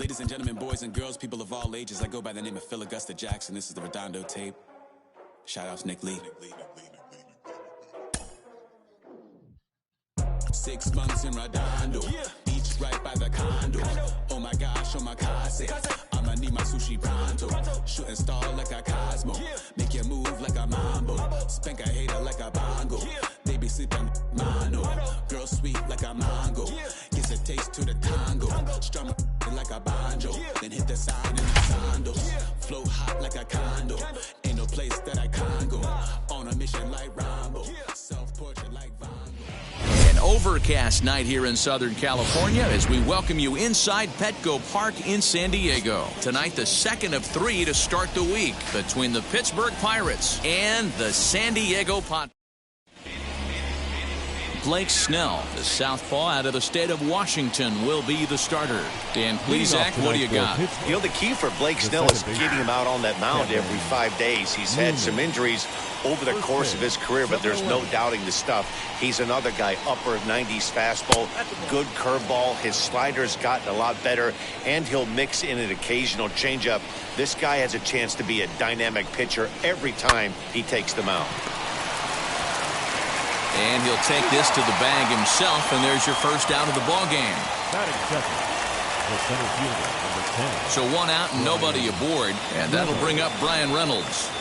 Ladies and gentlemen, boys and girls, people of all ages, I go by the name of Phil Augusta Jackson. This is the Redondo tape. Shout out to Nick Lee. 6 months in Redondo, beach right by the condo. Oh my gosh, oh my casa, I'ma need my sushi pronto. Shooting star like a Cosmo, make you move like a mambo. Spank a hater like a bongo. They be sleeping mano. Girl sweet like a mango, gives a taste to the tango. Strum like a banjo, then hit the sign in the sandals. Float hot like a condo, ain't no place that I can't go. On a mission like Rambo, self-portrait like Van Gogh. An overcast night here in Southern California as we welcome you inside Petco Park in San Diego. Tonight, the second of 3 to start the week between the Pittsburgh Pirates and the San Diego Padres. Blake Snell, the southpaw out of the state of Washington, will be the starter. Dan Plesac, what do you got? You know, the key for Blake Snell is getting him out on that mound every 5 days. He's had some injuries over the course of his career, but there's no doubting the stuff. He's another guy, upper 90s fastball, good curveball. His slider's gotten a lot better, and he'll mix in an occasional changeup. This guy has a chance to be a dynamic pitcher every time he takes the mound. And he'll take this to the bag himself, and there's your first out of the ball game. Batting second, the center fielder, number 10. So 1 out and nobody aboard, and that'll bring up Brian Reynolds.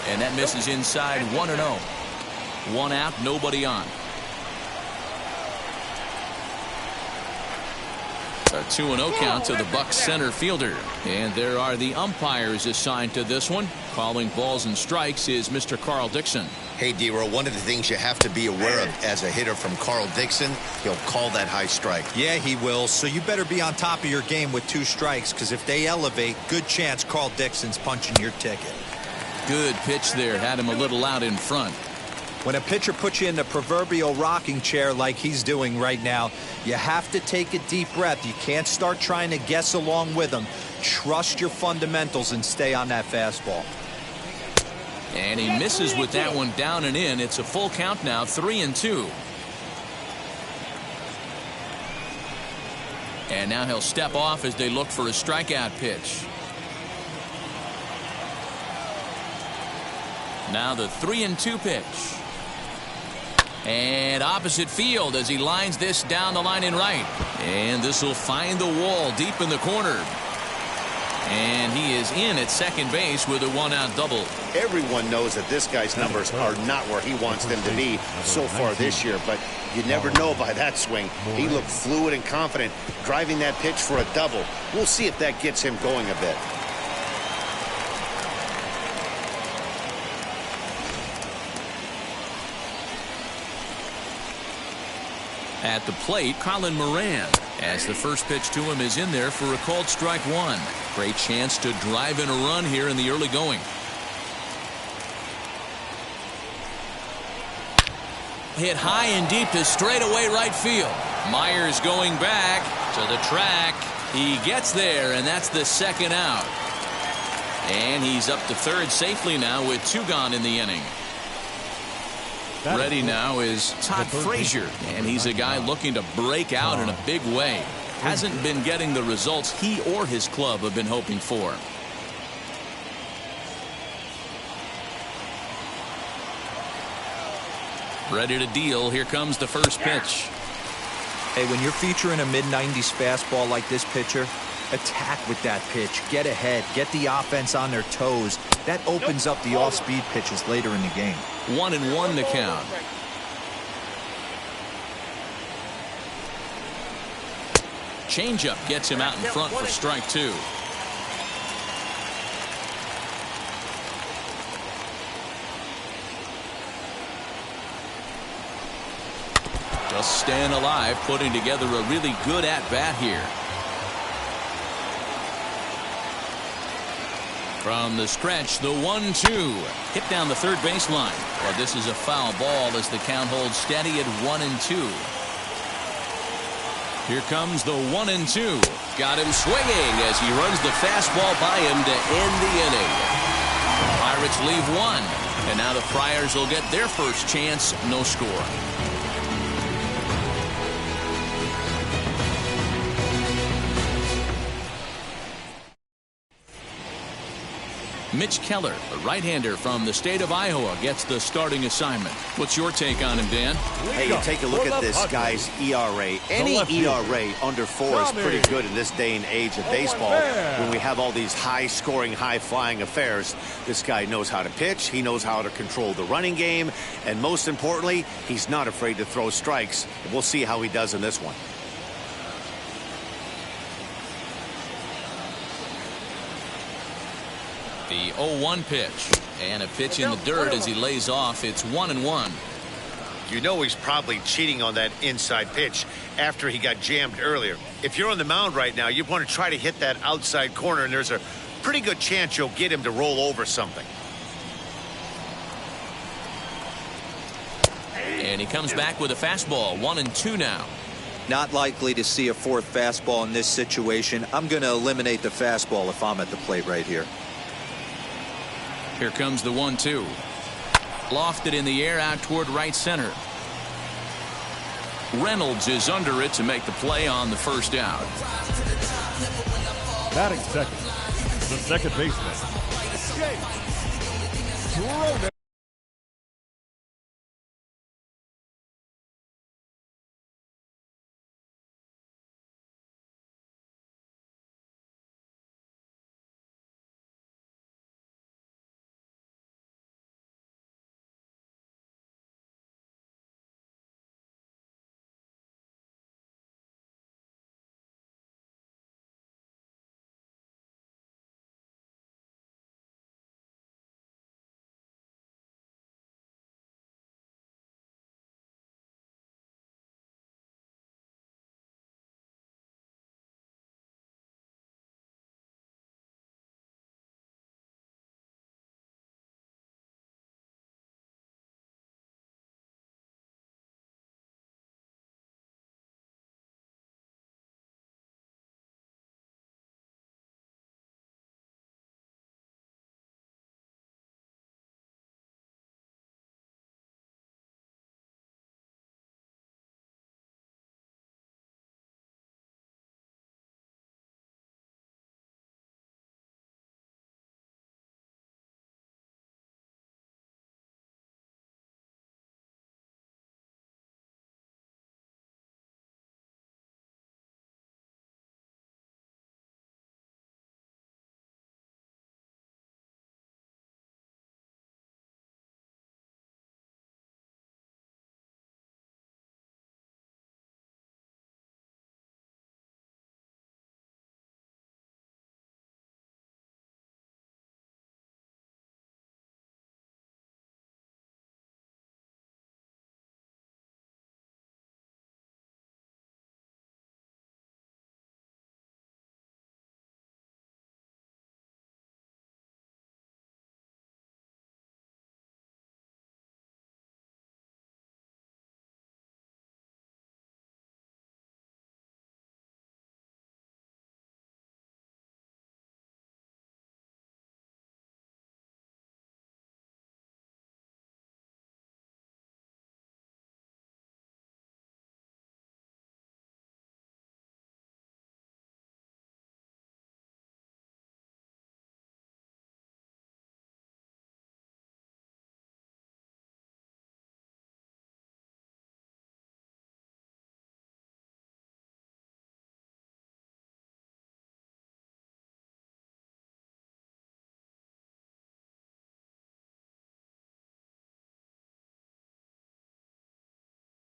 And that misses inside 1-0. 1 out, nobody on. A 2-0 count to the Bucs center fielder. And there are the umpires assigned to this one. Calling balls and strikes is Mr. Carl Dixon. Hey, D-Row, one of the things you have to be aware of as a hitter from Carl Dixon, he'll call that high strike. Yeah, he will. So you better be on top of your game with 2 strikes, because if they elevate, good chance Carl Dixon's punching your ticket. Good pitch there. Had him a little out in front. When a pitcher puts you in the proverbial rocking chair like he's doing right now, you have to take a deep breath. You can't start trying to guess along with him. Trust your fundamentals and stay on that fastball. And he misses with that one down and in. It's a full count now, 3-2. And now he'll step off as they look for a strikeout pitch. Now the 3-2 pitch. And opposite field as he lines this down the line in right. And this will find the wall deep in the corner. And he is in at second base with a 1-out double. Everyone knows that this guy's numbers are not where he wants them to be so far this year, but you never know by that swing. He looked fluid and confident driving that pitch for a double. We'll see if that gets him going a bit. At the plate, Colin Moran, as the first pitch to him is in there for a called strike 1. Great chance to drive in a run here in the early going. Hit high and deep to straightaway right field. Myers going back to the track. He gets there, and that's the second out. And he's up to third safely now with 2 gone in the inning. Ready now is Todd Frazier, and he's a guy looking to break out in a big way. Hasn't been getting the results he or his club have been hoping for. Ready to deal. Here comes the first pitch. Hey, when you're featuring a mid-90s fastball like this pitcher, attack with that pitch. Get ahead. Get the offense on their toes. That opens up the off-speed pitches later in the game. 1-1 to count. Changeup gets him out in front for strike 2. Just staying alive, putting together a really good at-bat here. From the stretch, the 1-2. Hit down the third baseline. Well, this is a foul ball as the count holds steady at 1-2. Here comes the 1-2. Got him swinging as he runs the fastball by him to end the inning. Pirates leave 1. And now the Friars will get their first chance. No score. Mitch Keller, the right-hander from the state of Iowa, gets the starting assignment. What's your take on him, Dan? Hey, you take a look at this guy's ERA. Any ERA under 4 is pretty good in this day and age of baseball. When we have all these high-scoring, high-flying affairs, this guy knows how to pitch. He knows how to control the running game. And most importantly, he's not afraid to throw strikes. We'll see how he does in this one. The 0-1 pitch, and a pitch in the dirt as he lays off. It's 1-1. You know he's probably cheating on that inside pitch after he got jammed earlier. If you're on the mound right now, you want to try to hit that outside corner, and there's a pretty good chance you'll get him to roll over something. And he comes back with a fastball. 1-2 now. Not likely to see a fourth fastball in this situation. I'm going to eliminate the fastball if I'm at the plate right here. Here comes the 1-2. Lofted in the air out toward right center. Reynolds is under it to make the play on the first out. Batting second, the second baseman, Jake.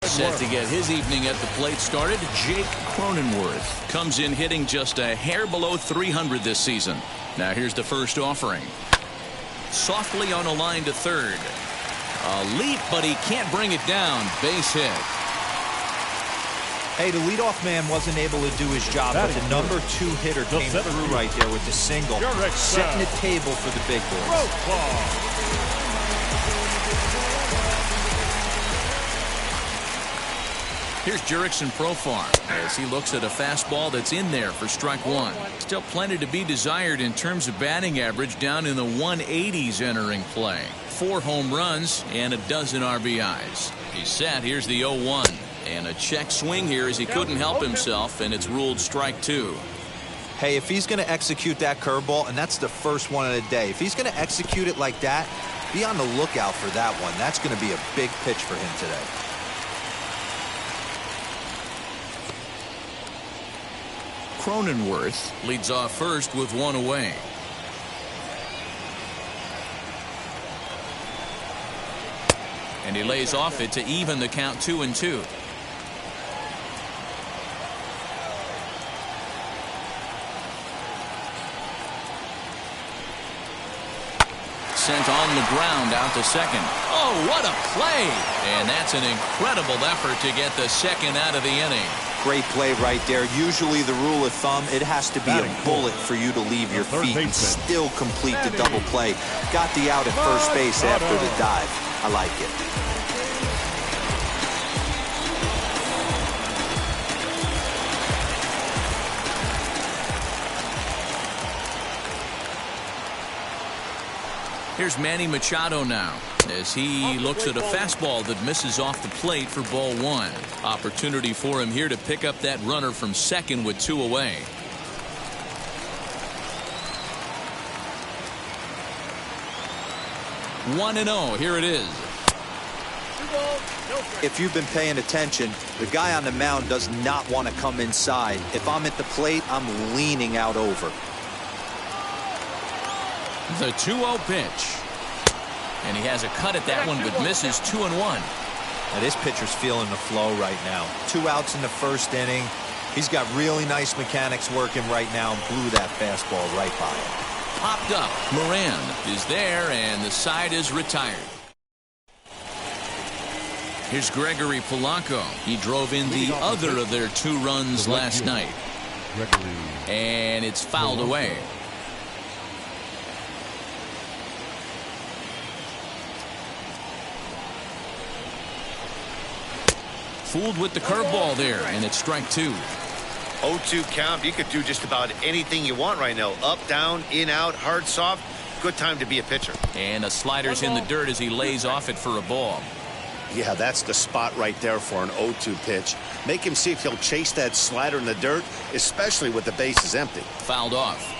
Set to get his evening at the plate started, Jake Cronenworth comes in hitting just a hair below 300 this season. Now here's the first offering. Softly on a line to third. A leap, but he can't bring it down. Base hit. Hey, the leadoff man wasn't able to do his job, but the number 2 hitter came through right there with the single, setting the table for the big boys. Here's Jurickson Profar as he looks at a fastball that's in there for strike 1. Still plenty to be desired in terms of batting average, down in the 180s entering play. 4 home runs and a dozen RBIs. He's set. Here's the 0-1. And a check swing here as he couldn't help himself, and it's ruled strike 2. Hey, if he's going to execute that curveball, and that's the first one of the day, if he's going to execute it like that, be on the lookout for that one. That's going to be a big pitch for him today. Cronenworth leads off first with one away. And he lays off it to even the count 2-2. Sent on the ground out to second. Oh, what a play! And that's an incredible effort to get the second out of the inning. Great play right there. Usually the rule of thumb, it has to be a bullet for you to leave your feet and still complete the double play. Got the out at first base after the dive. I like it. Here's Manny Machado now as he looks at a fastball that misses off the plate for ball one. Opportunity for him here to pick up that runner from second with 2 away. One and 0. Here it is. If you've been paying attention, the guy on the mound does not want to come inside. If I'm at the plate, I'm leaning out over. The 2-0 pitch. And he has a cut at that one, but misses 2-1. Now, this pitcher's feeling the flow right now. 2 outs in the first inning. He's got really nice mechanics working right now and blew that fastball right by him. Popped up. Moran is there, and the side is retired. Here's Gregory Polanco. He drove in the other of their 2 runs last night. And it's fouled away. Fooled with the curveball there, and it's strike 2. 0-2 count. You could do just about anything you want right now. Up, down, in, out, hard, soft. Good time to be a pitcher. And a slider's in the dirt as he lays off it for a ball. Yeah, that's the spot right there for an 0-2 pitch. Make him see if he'll chase that slider in the dirt, especially with the bases empty. Fouled off.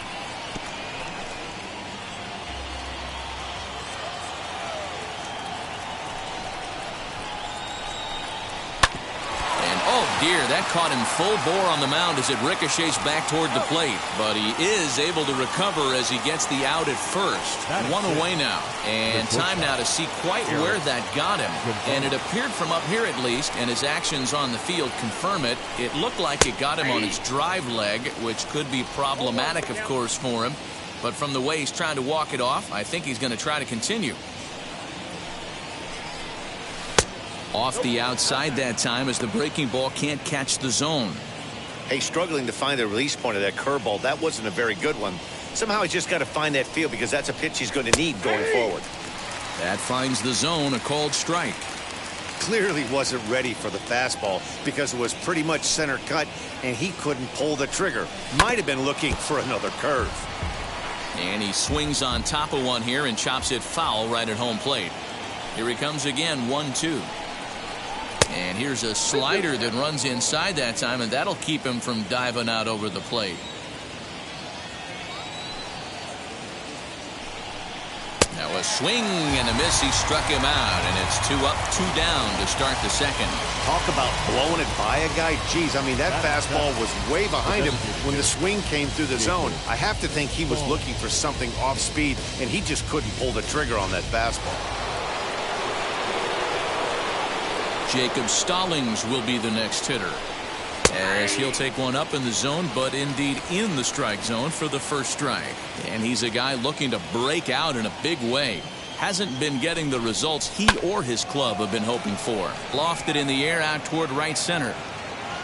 Deer, that caught him full bore on the mound as it ricochets back toward the plate. But he is able to recover as he gets the out at first. 1 away now. And time now to see quite where that got him. And it appeared from up here at least, and his actions on the field confirm it. It looked like it got him on his drive leg, which could be problematic, of course, for him. But from the way he's trying to walk it off, I think he's going to try to continue. Off the outside that time as the breaking ball can't catch the zone. Hey, struggling to find the release point of that curveball. That wasn't a very good one. Somehow he's just got to find that feel because that's a pitch he's going to need going forward. That finds the zone, a called strike. Clearly wasn't ready for the fastball because it was pretty much center cut and he couldn't pull the trigger. Might have been looking for another curve. And he swings on top of one here and chops it foul right at home plate. Here he comes again, 1-2. And here's a slider that runs inside that time, and that'll keep him from diving out over the plate. Now a swing and a miss. He struck him out, and it's 2 up, 2 down to start the second. Talk about blowing it by a guy. Geez, I mean, that fastball was way behind him when the swing came through the zone. I have to think he was looking for something off speed, and he just couldn't pull the trigger on that fastball. Jacob Stallings will be the next hitter as he'll take one up in the zone, but indeed in the strike zone for the first strike. And he's a guy looking to break out in a big way. Hasn't been getting the results he or his club have been hoping for. Lofted in the air out toward right center.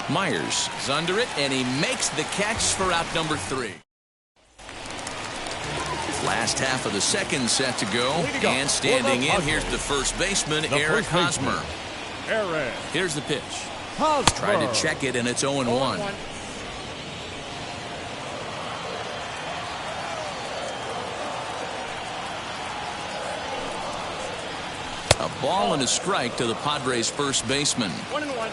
Myers is under it, and he makes the catch for out number 3. Last half of the second set to go, and standing in, here's the first baseman, Eric Hosmer. Here's the pitch. Try to check it, and it's 0-1. A ball and a strike to the Padres' first baseman. 1-1.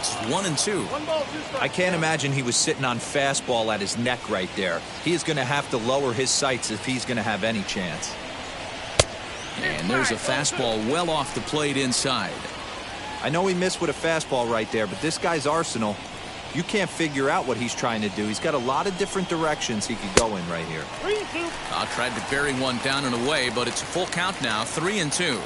It's 1-2. I can't imagine he was sitting on fastball at his neck right there. He is going to have to lower his sights if he's going to have any chance. And there's a fastball well off the plate inside. I know he missed with a fastball right there, but this guy's arsenal, you can't figure out what he's trying to do. He's got a lot of different directions he could go in right here. Tried to bury one down and away, but it's a full count now, 3-2.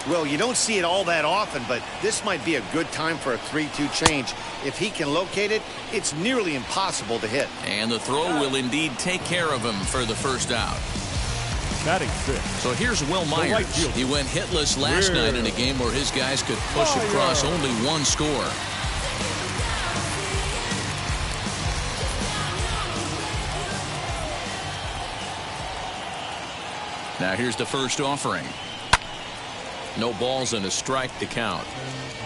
Well, you don't see it all that often, but this might be a good time for a 3-2 change. If he can locate it, it's nearly impossible to hit. And the throw will indeed take care of him for the first out. Batting fifth. So here's Will Myers. Right he went hitless last night in a game where his guys could push across only one score. Now here's the first offering. No balls and a strike to count.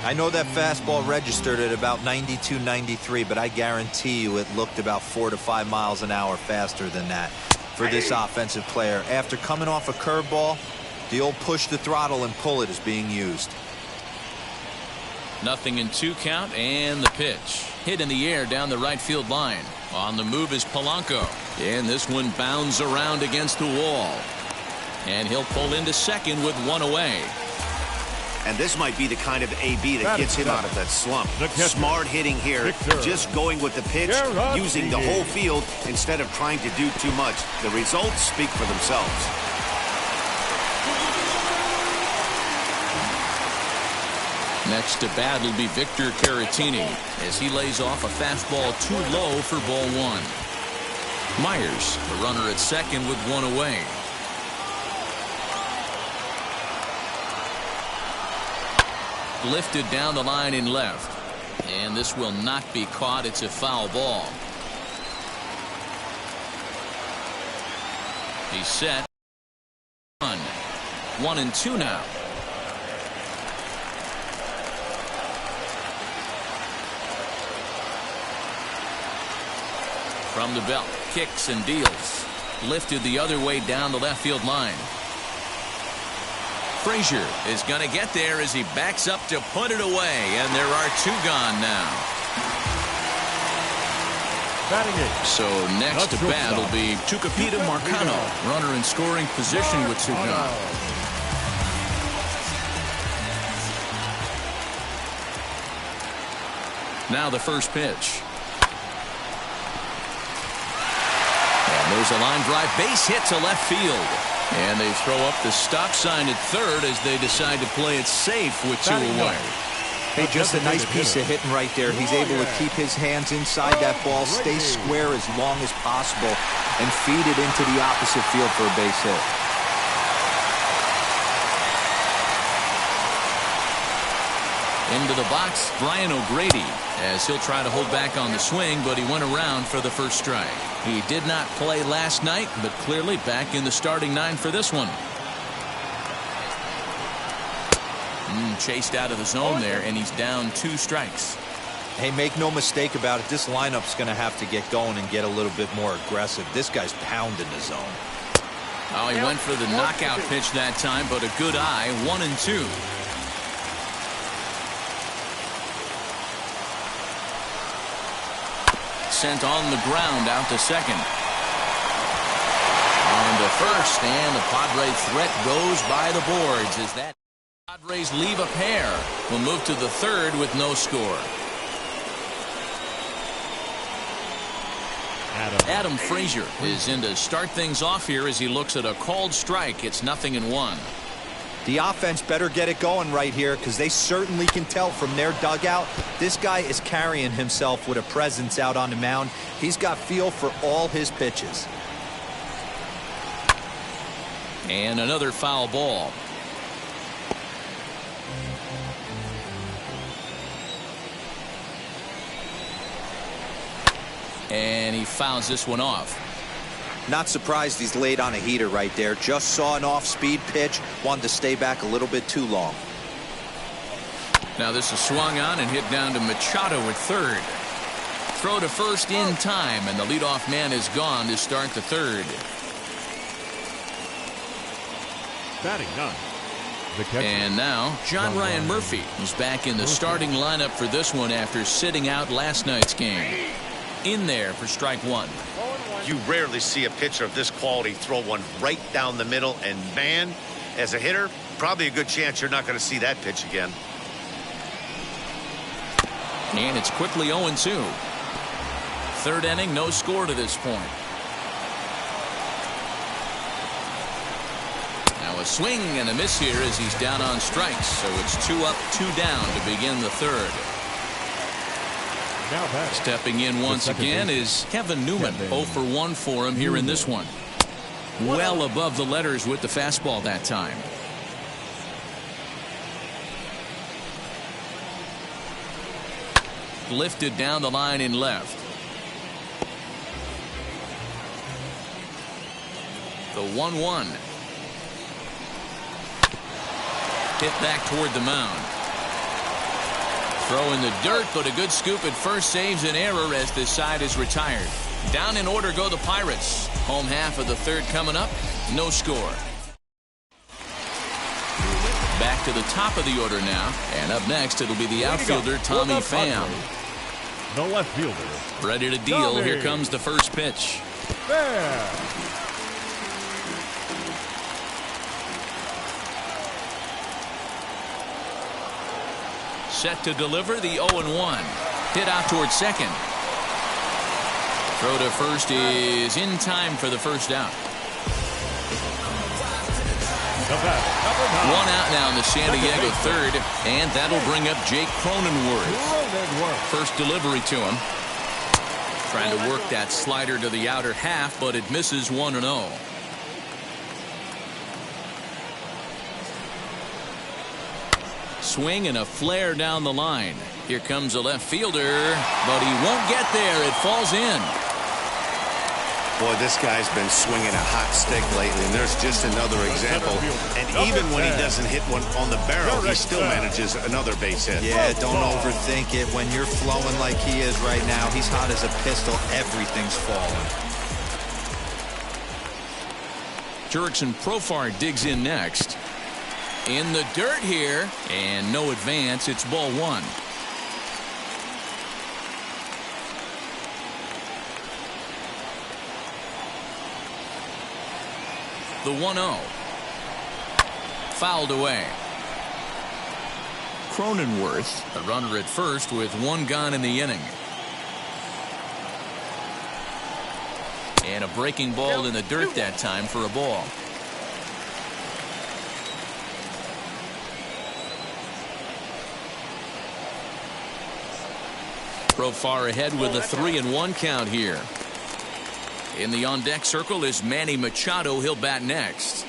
I know that fastball registered at about 92, 93, but I guarantee you it looked about 4 to 5 miles an hour faster than that for this offensive player. After coming off a curveball, the old push the throttle and pull it is being used. 0-2 count, and the pitch. Hit in the air down the right field line. On the move is Polanco. And this one bounds around against the wall. And he'll pull into second with one away. And this might be the kind of AB that gets him out of that slump. Smart hitting here. Just going with the pitch, using the whole field instead of trying to do too much. The results speak for themselves. Next to bat will be Victor Caratini as he lays off a fastball too low for ball one. Myers, the runner at second with one away. Lifted down the line in left. And this will not be caught. It's a foul ball. He's set. 1-2 now. From the belt, kicks and deals. Lifted the other way down the left field line. Frazier is going to get there as he backs up to put it away, and there are two gone now. So next to bat will be Tucupita Marcano, runner in scoring position with two gone. Now the first pitch. And there's a line drive base hit to left field. And they throw up the stop sign at third as they decide to play it safe with two away. Hey, just a nice piece of hitting right there. He's able to keep his hands inside that ball, stay square as long as possible, and feed it into the opposite field for a base hit. Into the box, Brian O'Grady, as he'll try to hold back on the swing, but he went around for the first strike. He did not play last night, but clearly back in the starting nine for this one. Chased out of the zone there, and he's down 2 strikes. Hey, make no mistake about it, this lineup's going to have to get going and get a little bit more aggressive. This guy's pounding the zone. Oh, he went for the knockout pitch that time, but a good eye, 1-2. Sent on the ground out to second. On to first, and the Padres threat goes by the boards as that Padres leave a pair. Will move to the third with no score. Adam Frazier is in to start things off here as he looks at a called strike. It's 0-1. The offense better get it going right here because they certainly can tell from their dugout. This guy is carrying himself with a presence out on the mound. He's got feel for all his pitches. And another foul ball. And he fouls this one off. Not surprised he's laid on a heater right there. Just saw an off-speed pitch. Wanted to stay back a little bit too long. Now this is swung on and hit down to Machado at third. Throw to first in time, and the leadoff man is gone to start the third. Batting 9. The catcher. And now John Ryan Murphy is back in the starting lineup for this one after sitting out last night's game. In there for strike one. You rarely see a pitcher of this quality throw one right down the middle, and man, as a hitter, probably a good chance you're not going to see that pitch again. And it's quickly 0-2. Third inning, no score to this point. Now a swing and a miss here as he's down on strikes. So it's 2 up, 2 down to begin the third. Stepping in once again is Kevin Newman. 0 for 1 for him here in this one. Well above the letters with the fastball that time. Lifted down the line in left. The 1-1. Hit back toward the mound. Throw in the dirt, but a good scoop at first saves an error as this side is retired. Down in order go the Pirates. Home half of the third coming up. No score. Back to the top of the order now. And up next, it'll be the outfielder, Tommy Pham. The left fielder. Ready to deal. Here comes the first pitch. There. Set to deliver the 0-1. Hit out towards second. Throw to first is in time for the first out. One out now in the San Diego third, and that'll bring up Jake Cronenworth. First delivery to him. Trying to work that slider to the outer half, but it misses 1-0. Swing and a flare down the line. Here comes a left fielder, but he won't get there. It falls in. Boy, this guy's been swinging a hot stick lately, and there's just another example. And even when he doesn't hit one on the barrel, he still manages another base hit. Yeah, don't overthink it. When you're flowing like he is right now, he's hot as a pistol. Everything's falling. Jurickson Profar digs in next. In the dirt here, and no advance. It's ball one. The 1-0. Fouled away. Cronenworth, a runner at first with one gone in the inning. And a breaking ball in the dirt that time for a ball. Profar ahead with a 3-1 count here. In the on-deck circle is Manny Machado. He'll bat next.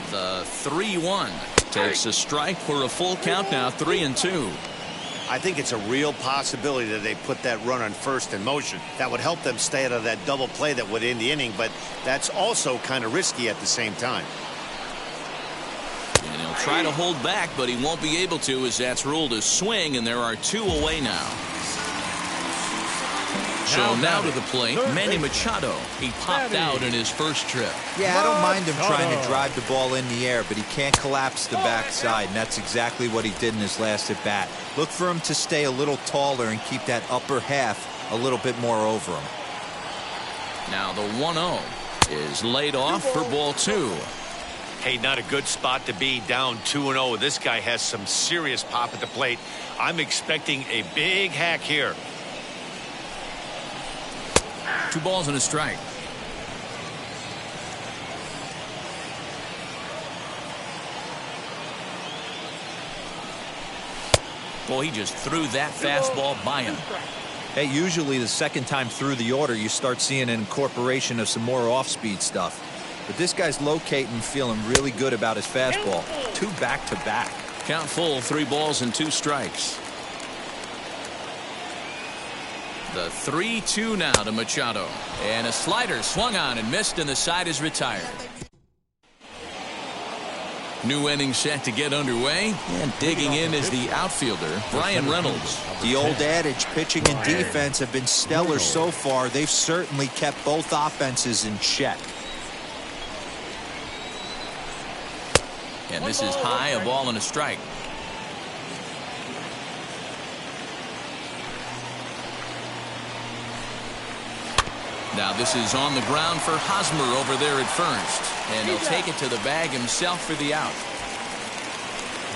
The 3-1 takes a strike for a full count now. 3-2. I think it's a real possibility that they put that run on first in motion. That would help them stay out of that double play that would end the inning, but that's also kind of risky at the same time. And he'll try to hold back, but he won't be able to, as that's ruled a swing, and there are 2 away now. So now to the plate, Manny Machado. He popped out in his first trip. Yeah, I don't mind him trying to drive the ball in the air, but he can't collapse the backside, and that's exactly what he did in his last at bat. Look for him to stay a little taller and keep that upper half a little bit more over him. Now the 1-0 is laid off for ball 2. Hey, not a good spot to be, down 2-0. This guy has some serious pop at the plate. I'm expecting a big hack here. 2 balls and a strike. Boy, he just threw that fastball by him. Hey, usually the second time through the order, you start seeing an incorporation of some more off-speed stuff. But this guy's locating, feeling really good about his fastball. 2 back-to-back. Count full, 3 balls and 2 strikes. The 3-2 now to Machado. And a slider swung on and missed, and the side is retired. New inning set to get underway, and digging in is the outfielder, Brian Reynolds. The old adage, pitching and defense have been stellar so far. They've certainly kept both offenses in check. And this is high, a ball and a strike. Now this is on the ground for Hosmer over there at first. And he'll take it to the bag himself for the out.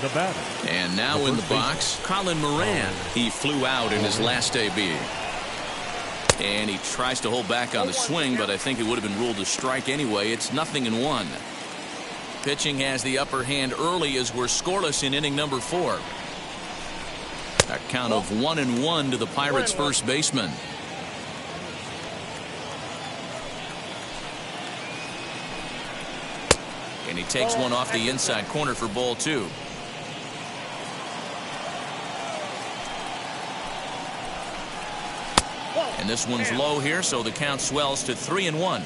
The batter. And now in the box, Colin Moran. He flew out in his last AB. And he tries to hold back on the swing, but I think it would have been ruled a strike anyway. It's 0-1. Pitching has the upper hand early as we're scoreless in inning number 4. A count of 1-1 to the Pirates' first baseman. And he takes one off the inside corner for ball 2. And this one's low here, so the count swells to 3-1.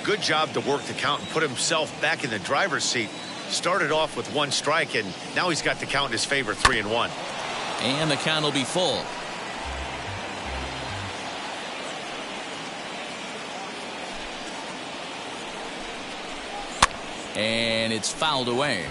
Good job to work the count and put himself back in the driver's seat. Started off with 1 strike, and now he's got the count in his favor, 3-1. And the count will be full. And it's fouled away.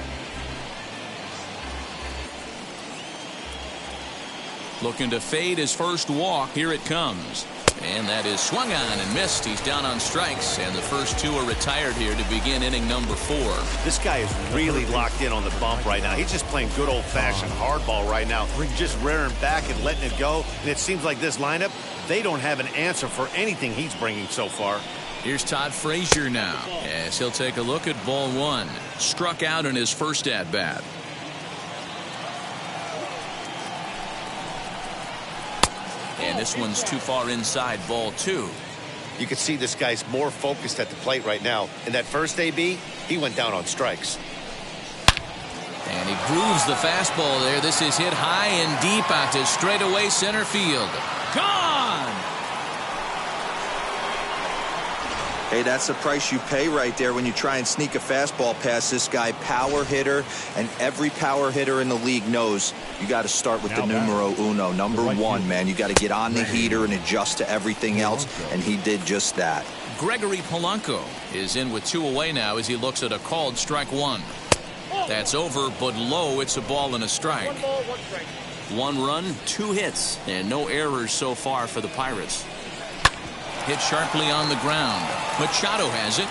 Looking to fade his first walk. Here it comes. And that is swung on and missed. He's down on strikes, and the first 2 are retired here to begin inning number 4. This guy is really locked in on the bump right now. He's just playing good old-fashioned hardball right now. Just rearing back and letting it go. And it seems like this lineup, they don't have an answer for anything he's bringing so far. Here's Todd Frazier now, as he'll take a look at ball 1. Struck out in his first at-bat. And this one's too far inside, ball 2. You can see this guy's more focused at the plate right now. In that first AB, he went down on strikes. And he grooves the fastball there. This is hit high and deep out to straightaway center field. Gone! Hey, that's the price you pay right there when you try and sneak a fastball past this guy. Power hitter, and every power hitter in the league knows you got to start with the numero uno, number 1, man. You got to get on the heater and adjust to everything else, and he did just that. Gregory Polanco is in with 2 away now as he looks at a called strike 1. That's over, but low. It's a ball and a strike. 1 run, 2 hits, and no errors so far for the Pirates. Hit sharply on the ground. Machado has it.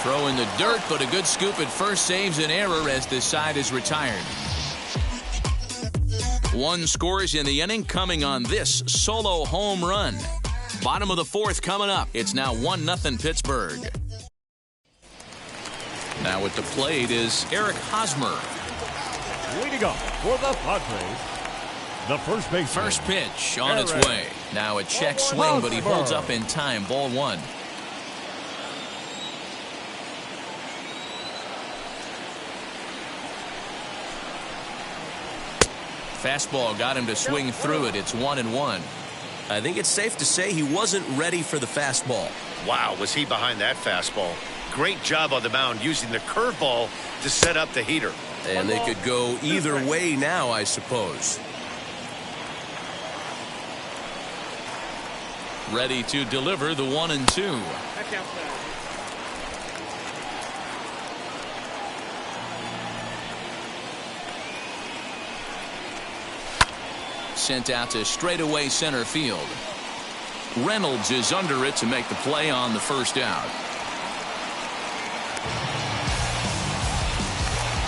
Throw in the dirt, but a good scoop at first saves an error as this side is retired. 1 scores in the inning coming on this solo home run. Bottom of the 4th coming up. It's now 1-0 Pittsburgh. Now at the plate is Eric Hosmer. Leading up for the Padres, the first base. First pitch on its way. Now a check swing, but he holds up in time. Ball 1. Fastball got him to swing through it. It's 1-1. I think it's safe to say he wasn't ready for the fastball. Wow, was he behind that fastball. Great job on the mound using the curveball to set up the heater. And they could go either way now, I suppose. Ready to deliver the 1-2. Sent out to straightaway center field. Reynolds is under it to make the play on the first out.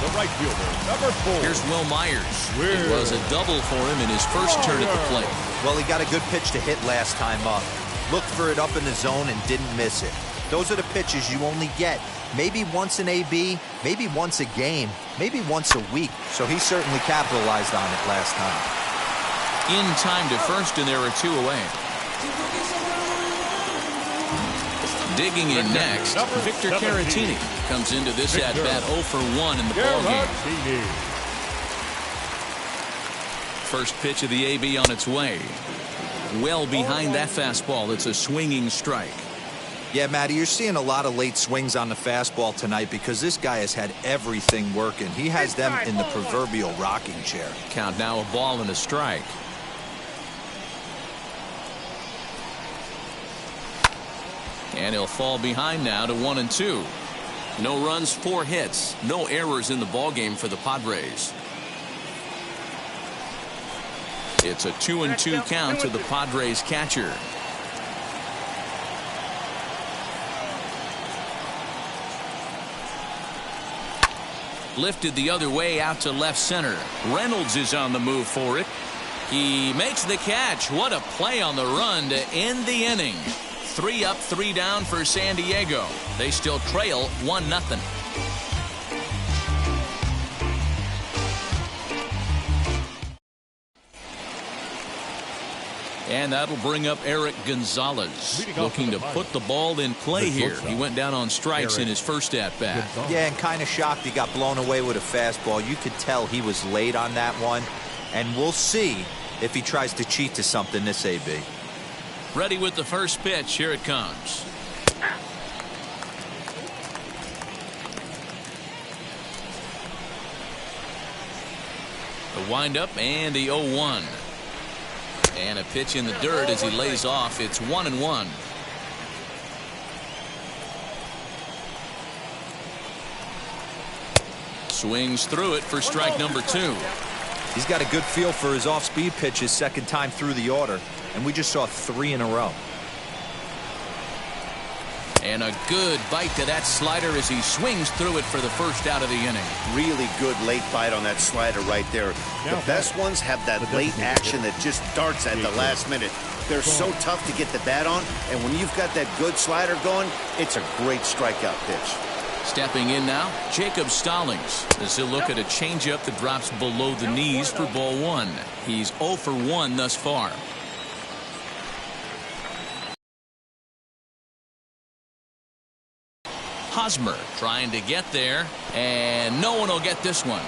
The right fielder, number 4. Here's Will Myers. It was a double for him in his first turn at the plate. Well, he got a good pitch to hit last time up. Looked for it up in the zone and didn't miss it. Those are the pitches you only get maybe once an AB, maybe once a game, maybe once a week. So he certainly capitalized on it last time. In time to first, and there are 2 away. Digging in next, Victor Caratini comes into this at-bat 0 for 1 in the ballgame. First pitch of the AB on its way. Well behind that fastball. It's a swinging strike. Yeah, Matty, you're seeing a lot of late swings on the fastball tonight because this guy has had everything working. He has them in the proverbial rocking chair. Count now, a ball and a strike. And he'll fall behind now to 1-2. No runs, 4 hits, no errors in the ballgame for the Padres. It's a 2-2 count to the Padres catcher. Lifted the other way out to left center. Reynolds is on the move for it. He makes the catch. What a play on the run to end the inning. 3 up, 3 down for San Diego. They still trail 1-0. And that'll bring up Eric Gonzalez, looking to put the ball in play here. He went down on strikes in his first at-bat. Yeah, and kind of shocked he got blown away with a fastball. You could tell he was late on that one. And we'll see if he tries to cheat to something this AB. Ready with the first pitch. Here it comes. The windup and the 0-1. And a pitch in the dirt as he lays off. It's 1-1. Swings through it for strike number 2. He's got a good feel for his off-speed pitches second time through the order. And we just saw 3 in a row. And a good bite to that slider as he swings through it for the first out of the inning. Really good late bite on that slider right there. The best ones have that late action that just darts at the last minute. They're so tough to get the bat on, and when you've got that good slider going, it's a great strikeout pitch. Stepping in now, Jacob Stallings as he'll look at a changeup that drops below the knees for ball 1. He's 0 for 1 thus far. Hosmer trying to get there, and no one will get this one.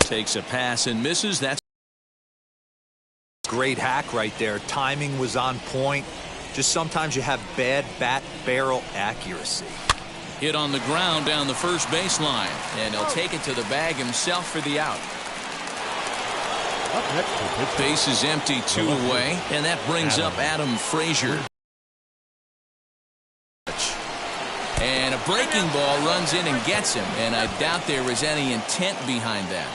Takes a pass and misses. That's great hack right there. Timing was on point. Just sometimes you have bad bat barrel accuracy. Hit on the ground down the first baseline, and he'll take it to the bag himself for the out. Base is empty, 2 away, and that brings up Adam Frazier. And a breaking ball runs in and gets him, and I doubt there was any intent behind that.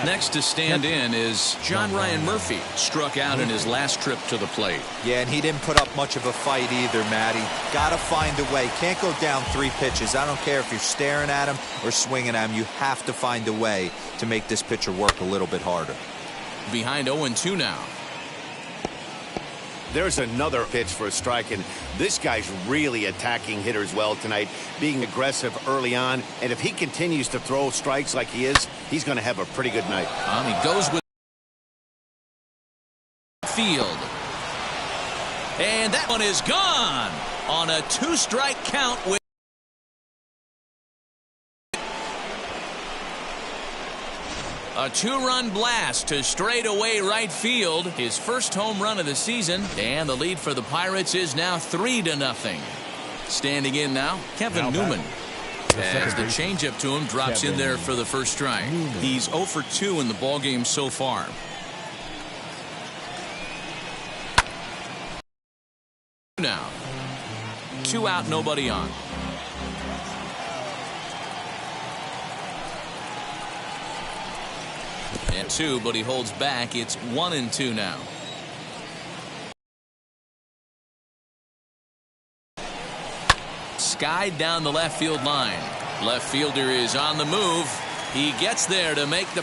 Next to stand in is John Ryan Murphy. Struck out in his last trip to the plate. Yeah, and he didn't put up much of a fight either, Matty. Got to find a way. Can't go down 3 pitches. I don't care if you're staring at him or swinging at him. You have to find a way to make this pitcher work a little bit harder. Behind 0-2 now. There's another pitch for a strike, and this guy's really attacking hitters well tonight, being aggressive early on, and if he continues to throw strikes like he is, he's going to have a pretty good night. He goes with field, and that one is gone on a 2-strike count with a 2-run blast to straightaway right field. His first home run of the season, and the lead for the Pirates is now 3-0. Standing in now, Kevin Newman. As the changeup to him drops in there for the first strike. He's 0 for 2 in the ballgame so far. Now, 2 out, nobody on. And 2, but he holds back. It's 1-2 now. Skied down the left field line. Left fielder is on the move. He gets there to make the